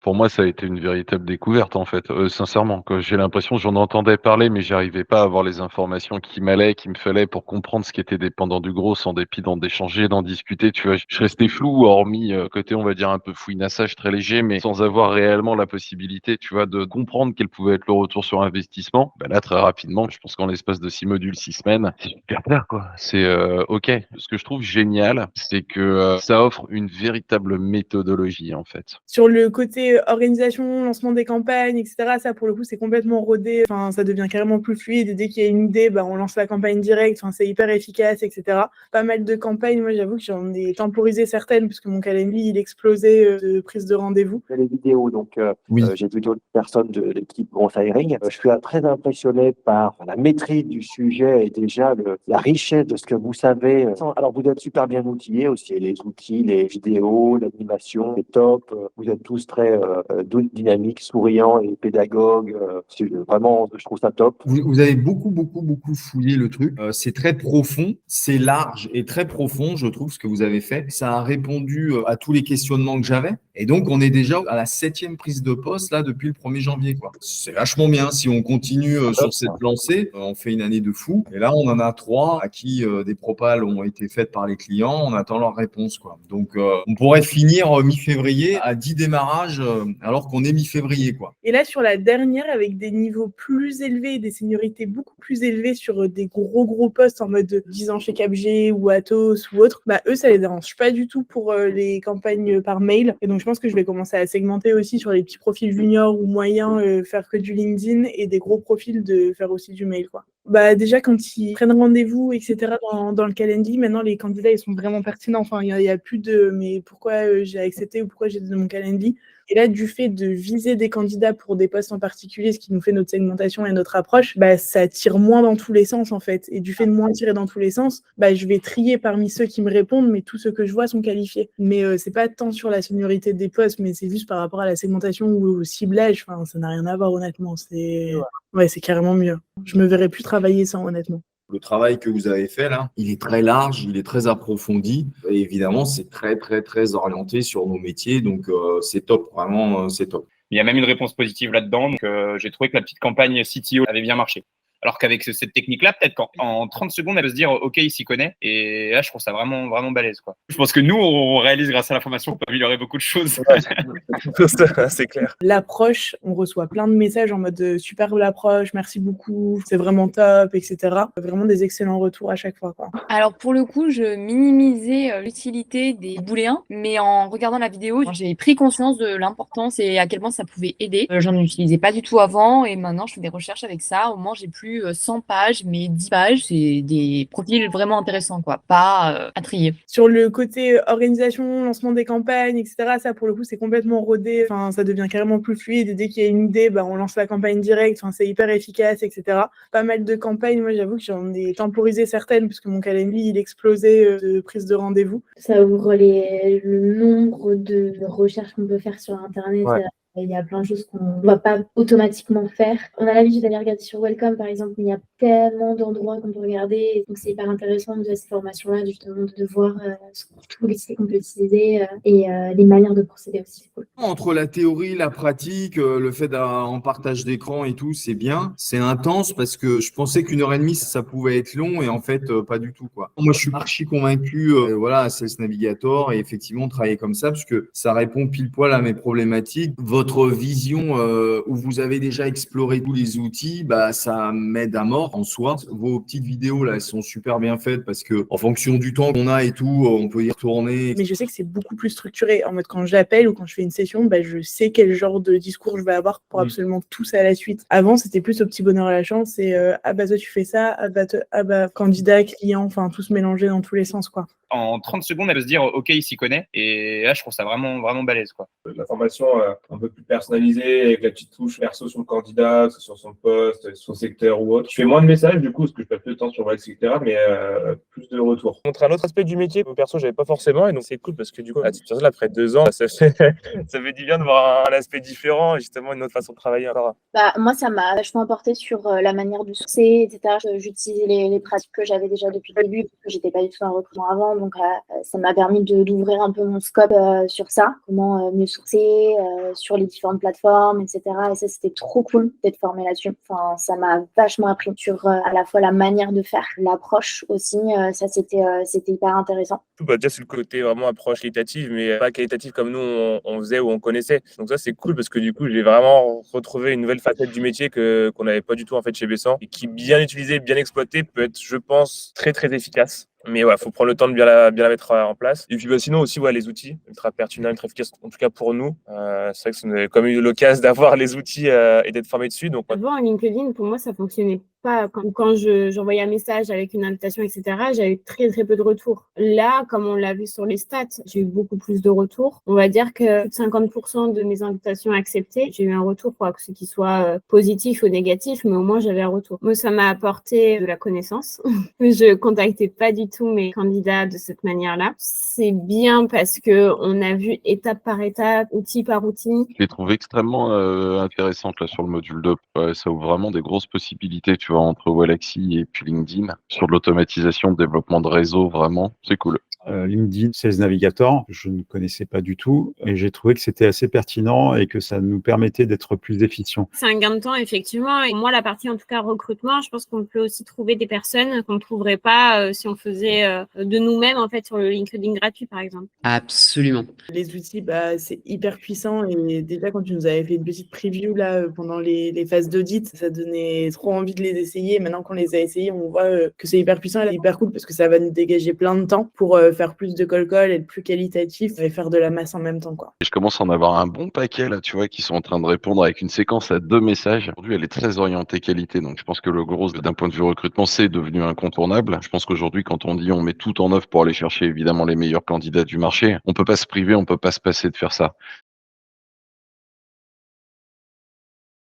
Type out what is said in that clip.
Pour moi, ça a été une véritable découverte, en fait, sincèrement, quoi. J'ai l'impression j'en entendais parler, mais j'arrivais pas à avoir les informations qu'il me fallait pour comprendre ce qui était dépendant du gros, en dépit d'échanger, d'en discuter, tu vois? Je restais flou, hormis, côté, on va dire, un peu fouinassage très léger, mais sans avoir réellement la possibilité, tu vois, de comprendre quel pouvait être le retour sur investissement. Bah, là, très rapidement, je pense qu'en l'espace de 6 modules, 6 semaines, c'est super clair, quoi. C'est, OK. Ce que je trouve génial, c'est que, ça offre une véritable méthodologie, en fait. Sur le côté organisation, lancement des campagnes, et cetera, ça pour le coup, c'est complètement rodé. Enfin, ça devient carrément plus fluide et dès qu'il y a une idée, bah, on lance la campagne direct. Enfin, c'est hyper efficace, et cetera. Pas mal de campagnes, moi j'avoue que j'en ai temporisé certaines parce que mon calendrier, il explosait de prise de rendez-vous. Les vidéos, donc Oui. j'ai vu d'autres personnes de l'équipe Grosse Hiring. Je suis très impressionné par la maîtrise du sujet et déjà la richesse de ce que vous savez. Alors vous êtes super bien outillés aussi, les outils, les vidéos, l'animation, c'est top. Vous êtes tous très dynamiques, souriants et pédagogues. C'est vraiment, je trouve ça top. Vous avez beaucoup fouillé le truc. C'est très profond, c'est large et très profond, je trouve, ce que vous avez fait. Ça a répondu à tous les questionnements que j'avais. Et donc, on est déjà à la 7e prise de poste, là, depuis le 1er janvier, quoi. C'est vachement bien. Si on continue sur cette lancée, on fait une année de fou. Et là, on en a 3 à qui des propals ont été faites par les clients. On attend leur réponse, quoi. Donc, on pourrait finir mi-février à 10 démarrages, alors qu'on est mi-février, quoi. Et là, sur la dernière, avec des niveaux plus élevés, des seniorités beaucoup plus élevées sur des gros postes en mode 10 ans chez Capg ou Atos ou autre, bah eux, ça les dérange pas du tout pour les campagnes par mail. Et donc, je pense que je vais commencer à segmenter aussi sur les petits profils juniors ou moyens, faire que du LinkedIn et des gros profils de faire aussi du mail, quoi. Bah déjà, quand ils prennent rendez-vous, etc., dans le calendrier, maintenant, les candidats, ils sont vraiment pertinents. Enfin, il y a plus de mais pourquoi j'ai accepté ou pourquoi j'ai donné mon calendrier. Et là, du fait de viser des candidats pour des postes en particulier, ce qui nous fait notre segmentation et notre approche, bah, ça tire moins dans tous les sens, en fait. Et du fait de moins tirer dans tous les sens, bah, je vais trier parmi ceux qui me répondent, mais tous ceux que je vois sont qualifiés. Mais c'est pas tant sur la seniorité des postes, mais c'est juste par rapport à la segmentation ou au ciblage. Enfin, ça n'a rien à voir, honnêtement. Ouais, c'est carrément mieux. Je me verrais plus travailler sans, honnêtement. Le travail que vous avez fait là, il est très large, il est très approfondi. Et évidemment, c'est très orienté sur nos métiers. Donc, c'est top, vraiment, c'est top. Il y a même une réponse positive là-dedans. Donc, j'ai trouvé que la petite campagne CTO avait bien marché. Alors qu'avec cette technique-là, peut-être qu'en 30 secondes, elle peut se dire, OK, il s'y connaît. Et là, je trouve ça vraiment balèze, quoi. Je pense que nous, on réalise grâce à l'information qu'on peut améliorer beaucoup de choses. C'est clair. L'approche, on reçoit plein de messages en mode super l'approche, merci beaucoup, c'est vraiment top, etc. Vraiment des excellents retours à chaque fois, quoi. Alors pour le coup, je minimisais l'utilité des booléens, mais en regardant la vidéo, j'ai pris conscience de l'importance et à quel point ça pouvait aider. J'en utilisais pas du tout avant et maintenant je fais des recherches avec ça. Au moins j'ai plus 100 pages, mais 10 pages, c'est des profils vraiment intéressants, quoi, pas à trier. Sur le côté organisation, lancement des campagnes, etc., ça pour le coup c'est complètement rodé. Enfin, ça devient carrément plus fluide et dès qu'il y a une idée, bah, on lance la campagne direct. Enfin, c'est hyper efficace, etc. Pas mal de campagnes, moi j'avoue que j'en ai temporisé certaines parce que mon calendrier il explosait de prise de rendez-vous. Ça ouvre le nombre de recherches qu'on peut faire sur Internet. Ouais. Il y a plein de choses qu'on ne va pas automatiquement faire. On a l'habitude d'aller regarder sur Welcome, par exemple, mais il y a tellement d'endroits qu'on peut regarder. Donc, c'est hyper intéressant de cette formation-là, justement, de voir tous les sites qu'on peut utiliser et les manières de procéder aussi. C'est cool. Entre la théorie, la pratique, le fait en partage d'écran et tout, c'est bien. C'est intense parce que je pensais qu'une heure et demie, ça pouvait être long et en fait, pas du tout, quoi. Moi, je suis archi convaincu, voilà, à Sales Navigator et effectivement, travailler comme ça parce que ça répond pile poil à mes problématiques. Votre vision où vous avez déjà exploré tous les outils, bah, ça m'aide à mort en soi. Vos petites vidéos, là, elles sont super bien faites parce que en fonction du temps qu'on a et tout, on peut y retourner. Mais je sais que c'est beaucoup plus structuré. En mode, quand j'appelle ou quand je fais une session, bah, je sais quel genre de discours je vais avoir pour absolument tous à la suite. Avant, c'était plus au petit bonheur à la chance. Et ah bah toi, tu fais ça. Ah bah candidat, client, enfin, tous mélangés dans tous les sens, quoi. En 30 secondes, elle peut se dire, OK, il s'y connaît. Et là, je trouve ça vraiment balèze, quoi. La formation un peu plus personnalisée, avec la petite touche perso sur le candidat, que ce soit sur son poste, son secteur ou autre. Je fais moins de messages, du coup, parce que je passe plus de temps sur Wix, etc., mais plus de retours. Montrer un autre aspect du métier, perso, j'avais pas forcément, et donc c'est cool, parce que du coup, à titre personnel, après 2 ans, ça fait du bien de voir un aspect différent, et justement, une autre façon de travailler encore. Bah, moi, ça m'a vachement apporté sur la manière de sourcer, etc. J'utilisais les pratiques que j'avais déjà depuis le début, parce que j'étais pas du tout en recrutement avant. Donc, ça m'a permis d'ouvrir un peu mon scope sur ça, comment mieux sourcer sur les différentes plateformes, etc. Et ça, c'était trop cool d'être formée là-dessus. Enfin, ça m'a vachement appris sur à la fois la manière de faire, l'approche aussi. Ça, c'était hyper intéressant. Déjà, c'est le côté vraiment approche qualitative, mais pas qualitative comme nous, on faisait ou on connaissait. Donc ça, c'est cool parce que du coup, j'ai vraiment retrouvé une nouvelle facette du métier qu'on n'avait pas du tout en fait chez Bessan et qui, bien utilisé, bien exploité, peut être, je pense, très, très efficace. Mais ouais, faut prendre le temps de bien la mettre en place. Et puis sinon aussi, les outils, ultra pertinents, ultra efficaces, en tout cas pour nous. C'est vrai que on a comme eu l'occasion d'avoir les outils et d'être formé dessus. Donc, Avant, LinkedIn, pour moi, ça fonctionnait pas. Quand j'envoyais un message avec une invitation, etc., j'avais très, très peu de retours. Là, comme on l'a vu sur les stats, j'ai eu beaucoup plus de retours. On va dire que plus de 50% de mes invitations acceptées, j'ai eu un retour, quoi, que ce qui soit positif ou négatif, mais au moins j'avais un retour. Moi, ça m'a apporté de la connaissance. Je contactais pas du tout mes candidats de cette manière-là. C'est bien parce que on a vu étape par étape, outil par outil. Je l'ai trouvé extrêmement intéressante là sur le module 2. Ouais, ça ouvre vraiment des grosses possibilités, tu vois, entre Walaxy et puis LinkedIn. Sur de l'automatisation, le développement de réseau, vraiment, c'est cool. LinkedIn Sales Navigator, je ne connaissais pas du tout et j'ai trouvé que c'était assez pertinent et que ça nous permettait d'être plus efficients. C'est un gain de temps, effectivement. Et moi, la partie, en tout cas, recrutement, je pense qu'on peut aussi trouver des personnes qu'on ne trouverait pas si on faisait de nous-mêmes, en fait, sur le LinkedIn gratuit, par exemple. Absolument. Les outils, c'est hyper puissant. Et déjà, quand tu nous avais fait une petite preview là, pendant les phases d'audit, ça donnait trop envie de les essayer. Maintenant qu'on les a essayés, on voit que c'est hyper puissant et hyper cool parce que ça va nous dégager plein de temps pour faire plus de call-call, être plus qualitatif et faire de la masse en même temps, quoi. Et je commence à en avoir un bon paquet là, tu vois, qui sont en train de répondre avec une séquence à 2 messages. Aujourd'hui, elle est très orientée qualité, donc je pense que le gros, d'un point de vue recrutement, c'est devenu incontournable. Je pense qu'aujourd'hui, quand on dit on met tout en œuvre pour aller chercher évidemment les meilleurs candidats du marché, on peut pas se priver, on peut pas se passer de faire ça.